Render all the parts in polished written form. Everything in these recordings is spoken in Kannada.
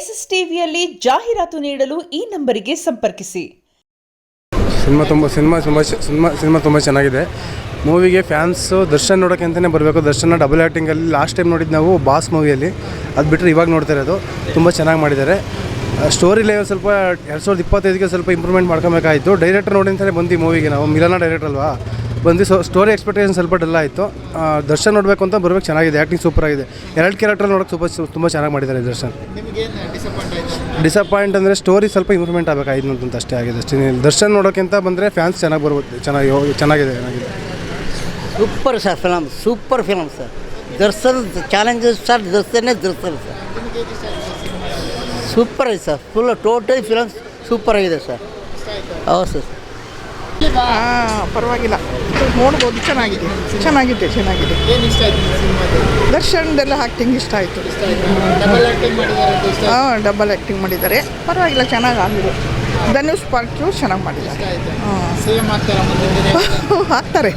ಎಸ್ಎಸ್ ಟಿವಿಯಲ್ಲಿ ಜಾಹೀರಾತು ನೀಡಲು ಈ ನಂಬರಿಗೆ ಸಂಪರ್ಕಿಸಿ. ಸಿನಿಮಾ ತುಂಬ ಚೆನ್ನಾಗಿದೆ. ಮೂವಿಗೆ ಫ್ಯಾನ್ಸು ದರ್ಶನ್ ನೋಡೋಕ್ಕೆ ಅಂತಲೇ ಬರಬೇಕು. ದರ್ಶನ ಡಬಲ್ ಆ್ಯಕ್ಟಿಂಗಲ್ಲಿ ಲಾಸ್ಟ್ ಟೈಮ್ ನೋಡಿದ್ದು ನಾವು ಬಾಸ್ ಮೂವಿಯಲ್ಲಿ, ಅದು ಬಿಟ್ಟರೆ ಇವಾಗ ನೋಡ್ತಾ ಇರೋದು. ತುಂಬ ಚೆನ್ನಾಗಿ ಮಾಡಿದ್ದಾರೆ. ಸ್ಟೋರಿ ಲೆವೆಲ್ ಸ್ವಲ್ಪ 2025ಗೆ ಸ್ವಲ್ಪ ಇಂಪ್ರೂವ್ಮೆಂಟ್ ಮಾಡ್ಕೊಬೇಕಾಯಿತು. ಡೈರೆಕ್ಟರ್ ನೋಡಿ ಅಂತಲೇ ಬಂದು ಮೂವಿಗೆ ನಾವು ಮಿಲನ ಡೈರೆಕ್ಟರ್ ಅಲ್ವಾ ಬಂದು ಸ್ಟೋರಿ ಎಕ್ಸ್ಪೆಕ್ಟೇಷನ್ ಸ್ವಲ್ಪ ಡಲ್ ಆಯಿತು. ದರ್ಶನ್ ನೋಡಬೇಕು ಅಂತ ಬರಬೇಕು. ಚೆನ್ನಾಗಿದೆ, ಆ್ಯಕ್ಟಿಂಗ್ ಸೂಪರ್ ಆಗಿದೆ. 2 ಕ್ಯಾರೆಕ್ಟರ್ ನೋಡೋಕ್ಕೆ ತುಂಬ ಚೆನ್ನಾಗಿ ಮಾಡಿದ್ದಾರೆ ದರ್ಶನ್. ಡಿಸಪಾಯಿಂಟ್ ಅಂದರೆ ಸ್ಟೋರಿ ಸ್ವಲ್ಪ ಇಂಪ್ರೂವ್ಮೆಂಟ್ ಆಗಬೇಕಾಗಿತ್ತು ಅಂತ ಅಷ್ಟೇ ಆಗಿದೆ. ಅಷ್ಟೇ. ದರ್ಶನ್ ನೋಡೋಕ್ಕಿಂತ ಬಂದರೆ ಫ್ಯಾನ್ಸ್ ಚೆನ್ನಾಗಿ ಬರ್ಬೋದು. ಚೆನ್ನಾಗಿದೆ. Super sir film, super film sir. Darshan challenges sir, Darshan sir super ಆಗಿದೆ sir. Full total film super ಆಗಿದೆ ಸರ್. ಹೌದು ಸರ್. ಪರವಾಗಿಲ್ಲ, ನೋಡ್ಬೋದು. ಚೆನ್ನಾಗಿದೆ. ಏನು ಇಷ್ಟ ಆಯಿತು ಸಿನಿಮಾದಲ್ಲಿ? ದರ್ಶನ್ದೆಲ್ಲ ಆ್ಯಕ್ಟಿಂಗ್ ಇಷ್ಟ ಆಯಿತು. ಡಬಲ್ ಆ್ಯಕ್ಟಿಂಗ್ ಮಾಡಿದ್ದಾರೆ. ಪರವಾಗಿಲ್ಲ, ಚೆನ್ನಾಗಿ ಆಗಿದೆ. ಧನುಷ್ ಪಾರ್ಟು ಚೆನ್ನಾಗಿ ಮಾಡಿದ್ದಾರೆ. ಆಗ್ತಾರೆ.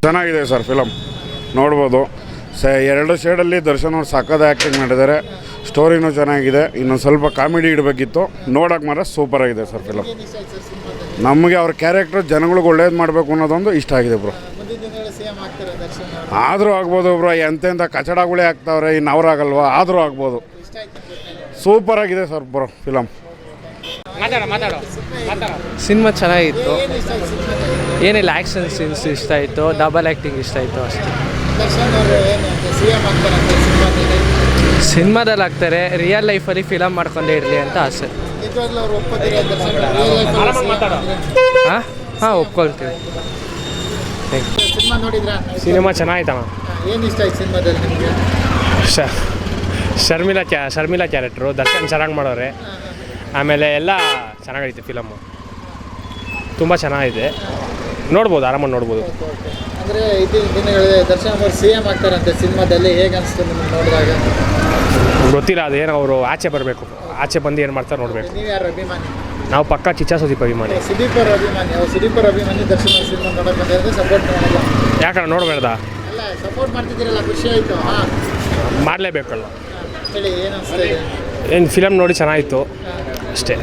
ಚೆನ್ನಾಗಿದೆ ಸರ್ ಫಿಲಮ್, ನೋಡ್ಬೋದು. 2 ಶೇಡಲ್ಲಿ ದರ್ಶನ್ ಅವ್ರು ಸಕ್ಕದ ಆ್ಯಕ್ಟಿಂಗ್ ಮಾಡಿದ್ದಾರೆ. ಸ್ಟೋರಿನೂ ಚೆನ್ನಾಗಿದೆ. ಇನ್ನೊಂದು ಸ್ವಲ್ಪ ಕಾಮಿಡಿ ಇಡಬೇಕಿತ್ತು. ನೋಡೋಕೆ ಮಾತ್ರ ಸೂಪರ್ ಆಗಿದೆ ಸರ್ ಫಿಲಮ್. ನಮಗೆ ಅವ್ರ ಕ್ಯಾರೆಕ್ಟರ್ ಜನಗಳಿಗೆ ಒಳ್ಳೇದು ಮಾಡಬೇಕು ಅನ್ನೋದೊಂದು ಇಷ್ಟ ಆಗಿದೆ ಬ್ರೋ. ಆದರೂ ಆಗ್ಬೋದು ಬ್ರೋ. ಎಂತೆಂಥ ಕಚಡಗಳೇ ಆಗ್ತಾವ್ರೆ, ಇನ್ನು ಅವ್ರಾಗಲ್ವಾ, ಆದರೂ ಆಗ್ಬೋದು. ಸೂಪರ್ ಆಗಿದೆ ಸರ್ ಬ್ರೋ ಫಿಲಮ್. ಸಿನಿಮಾ ಚೆನ್ನಾಗಿತ್ತು. ಏನಿಲ್ಲ, ಆ್ಯಕ್ಷನ್ ಸೀನ್ಸ್ ಇಷ್ಟ ಆಯಿತು, ಡಬಲ್ ಆ್ಯಕ್ಟಿಂಗ್ ಇಷ್ಟ ಆಯಿತು ಅಷ್ಟೇ. ಸಿನಿಮಾದಲ್ಲಿ ಆಗ್ತಾರೆ, ರಿಯಲ್ ಲೈಫಲ್ಲಿ ಫಿಲಮ್ ಮಾಡ್ಕೊಂಡೇ ಇರಲಿ ಅಂತ ಆಸೆ. ಹಾಂ, ಒಪ್ಕೊಳ್ತೀವಿ. ಸಿನಿಮಾ ಚೆನ್ನಾಗಿತ್ತಣ್ಣ. ಏನು ಇಷ್ಟ ಆಯ್ತು ಸಿನಿಮಾದಲ್ಲಿ ನಿಮಗೆ? ಶರ್ಮಿಳಾ ಕ್ಯಾರೆಕ್ಟ್ರು ದರ್ಶನ್ ಚೆನ್ನಾಗಿ ಮಾಡೋರೆ. ಆಮೇಲೆ ಎಲ್ಲ ಚೆನ್ನಾಗೈತೆ ಫಿಲಮ್ಮು, ತುಂಬ ಚೆನ್ನಾಗಿದೆ. ನೋಡ್ಬೋದು, ಆರಾಮಾಗಿ ನೋಡ್ಬೋದು. ಅಂದರೆ ಇತ್ತೀಚಿನ ದಿನಗಳಲ್ಲಿ ದರ್ಶನ್ ಅವರು CM ಆಗ್ತಾರಂತೆ ಸಿನಿಮಾದಲ್ಲಿ. ಹೇಗೆ ಅನಿಸ್ತು ನಿಮ್ಗೆ ನೋಡಿದಾಗ? ಗೊತ್ತಿಲ್ಲ, ಅದೇನು ಅವರು ಆಚೆ ಬರಬೇಕು. ಆಚೆ ಬಂದು ಏನು ಮಾಡ್ತಾರೆ ನೋಡಬೇಕು. ನೀವು ಯಾರು ಅಭಿಮಾನಿ? ನಾವು ಪಕ್ಕ ಚಿಚ್ಚ ಸುದೀಪ್ ಅಭಿಮಾನಿ. ಸುದೀಪ್ ಅವ್ರ ಅಭಿಮಾನಿ ದರ್ಶನ್ ಅವ್ರ ಸಿನಿಮಾ ನೋಡೋಕೆ ಬಂದಿರೋದು ಸಪೋರ್ಟ್ ಮಾಡಲ್ಲ? ಯಾಕಂದ್ರೆ ನೋಡಬೇಡ್ದ? ಅಲ್ಲ, ಸಪೋರ್ಟ್ ಮಾಡ್ತಿದ್ದೀರಲ್ಲ, ಖುಷಿ ಆಯಿತು. ಮಾಡಲೇಬೇಕಲ್ಲ. ಹೇಳಿ, ಏನು ಅನಿಸ್ತಾ ಇದೆ? ಏನು ಫಿಲಮ್ ನೋಡಿ ಚೆನ್ನಾಗಿತ್ತು ಅಷ್ಟೇ.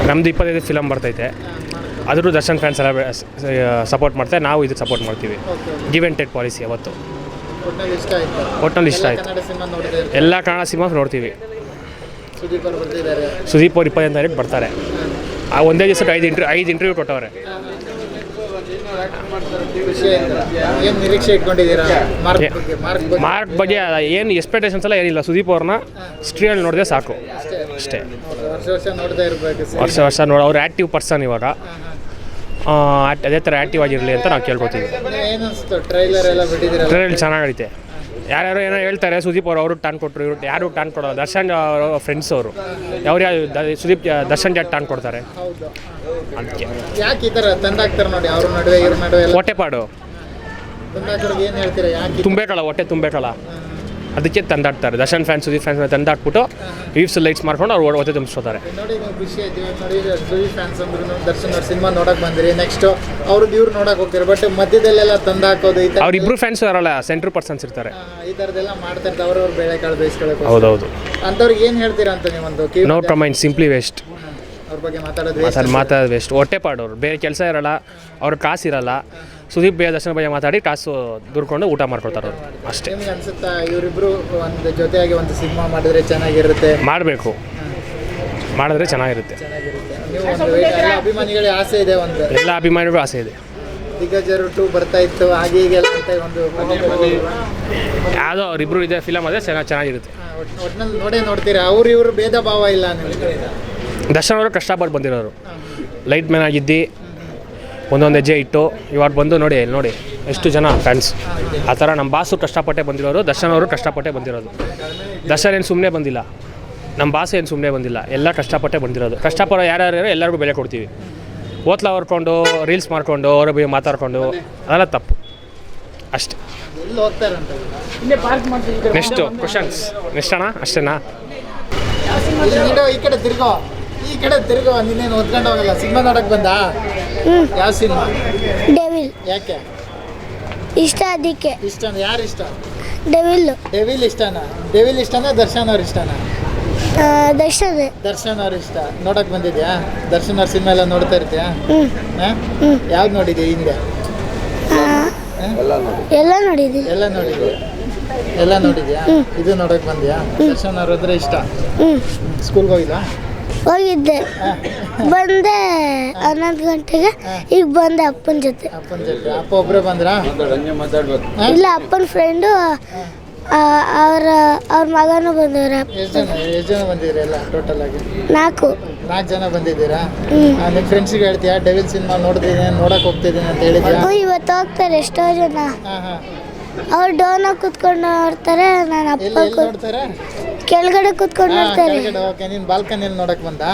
ನಮ್ಮದು 25 ಫಿಲಮ್ ಬರ್ತೈತೆ. ಆದರೂ ದರ್ಶನ್ ಫ್ಯಾನ್ಸ್ ಎಲ್ಲ ಸಪೋರ್ಟ್ ಮಾಡ್ತಾರೆ. ನಾವು ಇದಕ್ಕೆ ಸಪೋರ್ಟ್ ಮಾಡ್ತೀವಿ. ಗಿವ್ ಆ್ಯಂಡ್ ಟೇಕ್ ಪಾಲಿಸಿ ಯಾವತ್ತು. ಒಟ್ಟಿನಲ್ಲಿ ಇಷ್ಟ ಆಯಿತು. ಎಲ್ಲ ಕನ್ನಡ ಸಿನಿಮಾ ನೋಡ್ತೀವಿ. ಸುದೀಪ್ ಅವ್ರು 25 ತಾರೀಕು ಬರ್ತಾರೆ. ಒಂದೇ ದಿವಸಕ್ಕೆ 5 ಇಂಟರ್ವ್ಯೂ ಕೊಟ್ಟವ್ರೆ. ಮಾರ್ಕ್ ಬಗ್ಗೆ ಏನು ಎಕ್ಸ್ಪೆಕ್ಟೇಷನ್ಸ್ ಎಲ್ಲ ಏನಿಲ್ಲ. ಸುದೀಪ್ ಅವ್ರನ್ನ ಸ್ಟ್ರೀಯಲ್ಲಿ ನೋಡಿದ್ರೆ ಸಾಕು ಅಷ್ಟೇ. ವರ್ಷ ನೋಡ. ಅವ್ರು ಆ್ಯಕ್ಟಿವ್ ಪರ್ಸನ್ ಇವಾಗ. ಅದೇ ಥರ ಆ್ಯಕ್ಟಿವ್ ಆಗಿರಲಿ ಅಂತ ನಾವು ಕೇಳ್ಕೊತೀವಿ. ಟ್ರೈಲರ್ ಚೆನ್ನಾಗೈತೆ. ಯಾರ್ಯಾರು ಏನೋ ಹೇಳ್ತಾರೆ, ಸುದೀಪ್ ಅವರು ಟಾನ್ ಕೊಟ್ಟರು, ಇವರು ಯಾರು ಟಾನ್ ಕೊಡೋದು. ದರ್ಶನ್ ಅವರ ಫ್ರೆಂಡ್ಸ್ ಅವರು ಸುದೀಪ್ ದರ್ಶನ್ ಜಾಟ್ ಟಾನ್ ಕೊಡ್ತಾರೆ. ಅದಕ್ಕೆ ಯಾಕೆ ಈ ಥರ ತಂದಾಕ್ತಾರೆ ನೋಡಿ, ಅವ್ರ ನಡುವೆ ಇವ್ರ ನಡುವೆ ಹೊಟ್ಟೆಪಾಡು ಏನು ಹೇಳ್ತೀರಾ? ಯಾಕೆ ತುಂಬಬೇಕಲ್ಲ, ಹೊಟ್ಟೆ ತುಂಬಬೇಕಲ್ಲ, ಅದಕ್ಕೆ ತಂದಾಡ್ತಾರೆ. ದರ್ಶನ್ ಫ್ಯಾನ್ಸ್ ಸುದೀಪ್ ಫ್ಯಾನ್ಸ್ ತಂದಾಕ್ಬಿಟ್ಟು ವೀವ್ಸ್ ಲೈಟ್ಸ್ ಮಾಡ್ಕೊಂಡು ಅವ್ರು ಹೊಟ್ಟೆ ತುಂಬಿಸ್ಕೋತಾರೆ. ನೋಡಿ, ನೀವು ಖುಷಿ ಆಯ್ತು ನೋಡಿ. ಸುದೀಪ್ ಫ್ಯಾನ್ಸ್ ಅಂದ್ರೂ ದರ್ಶನ್ ಅವ್ರ ಸಿನಿಮಾ ನೋಡೋಕೆ ಬಂದಿರಿ. ನೆಕ್ಸ್ಟ್ ಅವ್ರದ್ದು ಇವ್ರು ನೋಡೋಕೆ ಹೋಗ್ತಾರೆ. ಬಟ್ ಮಧ್ಯದಲ್ಲೆಲ್ಲ ತಂದಾಕೋದು, ಈ ಥರ ಅವ್ರಿಬ್ರು ಫ್ಯಾನ್ಸ್ ಇರಲ್ಲ, ಸೆಂಟ್ರ್ ಪರ್ಸನ್ಸ್ ಇರ್ತಾರೆ. ಈ ಥರದ್ದೆಲ್ಲ ಮಾಡ್ತಾ ಇರ್ತಾರೆ. ಅವ್ರವ್ರು ಬೇಳೆಕಾಳು ಬೇಯಿಸ್ಕೊಳ್ಳೋಕೆ. ಹೌದೌದು. ಅಂಥವ್ರಿಗೆ ಏನು ಹೇಳ್ತೀರಾ ಅಂತ ನೀವೊಂದು ನೋ ಕಮೆಂಟ್, ಸಿಂಪ್ಲಿ ವೇಸ್ಟ್. ಅವ್ರ ಬಗ್ಗೆ ಮಾತಾಡೋದು ವೇಸ್ಟ್. ಹೊಟ್ಟೆಪಾಡೋರು, ಬೇರೆ ಕೆಲಸ ಇರಲ್ಲ, ಅವ್ರ ಕಾಸು ಇರಲ್ಲ. ಸುದೀಪ್ ದರ್ಶನ್ ಬಗ್ಗೆ ಮಾತಾಡಿ ಕಾಸು ದುಡ್ಕೊಂಡು ಊಟ ಮಾಡ್ಕೊಳ್ತಾರೆ ಅವರು ಅಷ್ಟೇ. ನಿಮ್ಗೆ ಅನ್ಸುತ್ತಾ ಇವರಿಬ್ರು ಒಂದು ಜೊತೆಯಾಗಿ ಒಂದು ಸಿನಿಮಾ ಮಾಡಿದ್ರೆ ಚೆನ್ನಾಗಿರುತ್ತೆ? ಮಾಡಬೇಕು, ಮಾಡಿದ್ರೆ ಚೆನ್ನಾಗಿರುತ್ತೆ. ಎಲ್ಲ ಅಭಿಮಾನಿಗಳಿಗೆ ಆಸೆ ಇದೆ, ಎಲ್ಲ ಅಭಿಮಾನಿಗಳು ಆಸೆ ಇದೆ. ದಿಗ್ಗಜರು 2 ಬರ್ತಾ ಇತ್ತು, ಹಾಗೆ ಹೀಗೆಲ್ಲ ಅಂತ ಒಂದು ಯಾವುದೋ ಅವರಿಬ್ರು ಇದೆ ಫಿಲಮ್, ಅದೇ ಚೆನ್ನಾಗಿರುತ್ತೆ. ಒಟ್ಟಿನಲ್ಲಿ ನೋಡ್ತೀರಾ? ಇವರು ಭೇದ ಭಾವ ಇಲ್ಲ ನಿಮಗೆ? ದರ್ಶನ್ ಅವರು ಕಷ್ಟಪಟ್ಟು ಬಂದಿರೋರು, ಲೈಟ್ ಮ್ಯಾನ್ ಆಗಿದ್ದು ಒಂದೊಂದು ಹೆಜ್ಜೆ ಇಟ್ಟು ಇವಾಗ ಬಂದು ನೋಡಿ ಎಷ್ಟು ಜನ ಫ್ಯಾನ್ಸ್. ಆ ಥರ ನಮ್ಮ ಬಾಸು ಕಷ್ಟಪಟ್ಟೆ ಬಂದಿರೋರು, ದರ್ಶನ್ ಅವರು ಕಷ್ಟಪಟ್ಟೆ ಬಂದಿರೋದು. ದರ್ಶನ್ ಏನು ಸುಮ್ಮನೆ ಬಂದಿಲ್ಲ, ನಮ್ಮ ಬಾಸು ಏನು ಸುಮ್ಮನೆ ಬಂದಿಲ್ಲ, ಎಲ್ಲ ಕಷ್ಟಪಟ್ಟೆ ಬಂದಿರೋದು. ಕಷ್ಟಪಡೋ ಯಾರ್ಯಾರು ಎಲ್ಲರಿಗೂ ಬೆಲೆ ಕೊಡ್ತೀವಿ. ಓತ್ಲ ಹೊರ್ಕೊಂಡು ರೀಲ್ಸ್ ಮಾಡ್ಕೊಂಡು ಅವ್ರ ಬಗ್ಗೆ ಮಾತಾಡ್ಕೊಂಡು ಅದೆಲ್ಲ ತಪ್ಪು ಅಷ್ಟೇ. ನೆಕ್ಸ್ಟು ಕ್ವಶನ್ಸ್ ನೆಕ್ಸ್ಟ್ ಅಣ್ಣ, ಅಷ್ಟೇನಾ? ಈ ಕಡೆ ತಿರ್ಗೋ. ನಿನ್ನೇನು ಓದ್ಕೊಂಡು ಹೋಗಲ್ಲ, ಸಿನಿಮಾ ನೋಡಕ್ ಬಂದ? ಯಾವ ಸಿನಿಮಾ? ಡೆವಿಲ್. ಯಾಕೆ ಇಷ್ಟ? ಅದಕ್ಕೆ ಇಷ್ಟ. ಯಾರು ಇಷ್ಟ? ಡೆವಿಲ್ ಡೆವಿಲ್ ಇಷ್ಟನಾ? ಡೆವಿಲ್ ಇಷ್ಟನಾ ದರ್ಶನ್ ಅವ್ರ ಇಷ್ಟನಾ? ದರ್ಶನ್ ದರ್ಶನ್ ಅವ್ರ ಇಷ್ಟ. ನೋಡಕ್ ಬಂದಿದ್ಯಾ? ದರ್ಶನ್ ಅವ್ರ ಸಿನಿಮಾ ಎಲ್ಲ ನೋಡ್ತಾ ಇರ್ತೀಯಾ? ಯಾವ್ದು ನೋಡಿದ್ಯಾ ಹಿಂದೆ? ಎಲ್ಲ ನೋಡಿದ್ದೀನಿ. ಎಲ್ಲ ನೋಡಿದ್ಯಾ? ಇದು ನೋಡಕ್ ಬಂದ್ಯಾ? ದರ್ಶನ್ ಅವ್ರ ಅಂದ್ರೆ ಇಷ್ಟ. ಸ್ಕೂಲ್ಗೆ ಹೋಗಿಲ್ಲ? ಹೋಗಿದ್ದೆ, ಬಂದೆ 11 ಗಂಟೆಗೆ. ಈಗ ಬಂದೆ ಅಪ್ಪನ ಜೊತೆ. ಅಪ್ಪನ ಜೊತೆ? ಅಪ್ಪ ಒಬ್ಬರೇ ಬಂದ್ರಾ? ಇಲ್ಲ, ಅಪ್ಪನ ಫ್ರೆಂಡು ಅವ್ರ ಮಗನೂ ಬಂದವ್ರೆ. ಎಷ್ಟು ಜನ ಬಂದಿದ್ದೀರಾ ಎಲ್ಲ ಟೋಟಲ್ ಆಗಿ? 4 ಜನ ಬಂದಿದ್ದೀರಾ? ನಿಮ್ಮ ಫ್ರೆಂಡ್ಸಿಗೆ ಹೇಳ್ತೀಯಾ ಡೆವಿಲ್ ಸಿನಿಮಾ ನೋಡಕ್ ಹೋಗ್ತಿದ್ದೀನಿ ಅಂತ ಹೇಳಿದ್ಯಾ? ಇವತ್ತು ಹೋಗ್ತಾರೆ ಎಷ್ಟೋ ಜನ. ಹಾಂ. ಅವ್ರು ಡೋನಾಗಿ ಕುತ್ಕೊಂಡು ನೋಡ್ತಾರೆ, ನಾನು ಅಪ್ಪ ನೋಡ್ತಾರೆ? ಕೆಳಗಡೆ ಕುತ್ಕೊಂಡು ನೋಡ್ತಾರೆ. ಓಕೆ, ನೀನು ಬಾಲ್ಕನಿಯಲ್ಲಿ ನೋಡಕ್ ಬಂದಾ?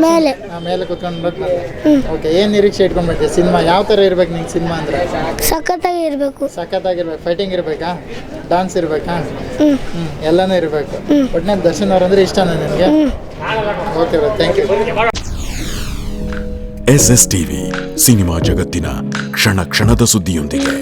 ಮೇಲೆ ಮೇಲೆ ಕುತ್ಕೊಂಡು ನೋಡಕ್ ಬಂದ. ಓಕೆ, ಏನು ನಿರೀಕ್ಷೆ ಇಟ್ಕೊಂಡ್ಬಿಟ್ಟೆ ಸಿನಿಮಾ? ಯಾವ ಥರ ಇರ್ಬೇಕು ನಿಂಗೆ ಸಿನಿಮಾ ಅಂದರೆ? ಸಖತ್ತಾಗಿ ಇರಬೇಕು. ಸಖತ್ತಾಗಿರ್ಬೇಕು. ಫೈಟಿಂಗ್ ಇರಬೇಕಾ? ಡಾನ್ಸ್ ಇರಬೇಕಾ? ಎಲ್ಲನೂ ಇರಬೇಕು. ಒಟ್ಟಿನಲ್ಲಿ ದರ್ಶನ್ ಅವರಂದ್ರೆ ಇಷ್ಟನಾ ನಿನಗೆ? Okay, thank you. SS TV cinema ಜಗತ್ತಿನ ಕ್ಷಣ ಕ್ಷಣದ ಸುದ್ದಿಯೊಂದಿಗೆ.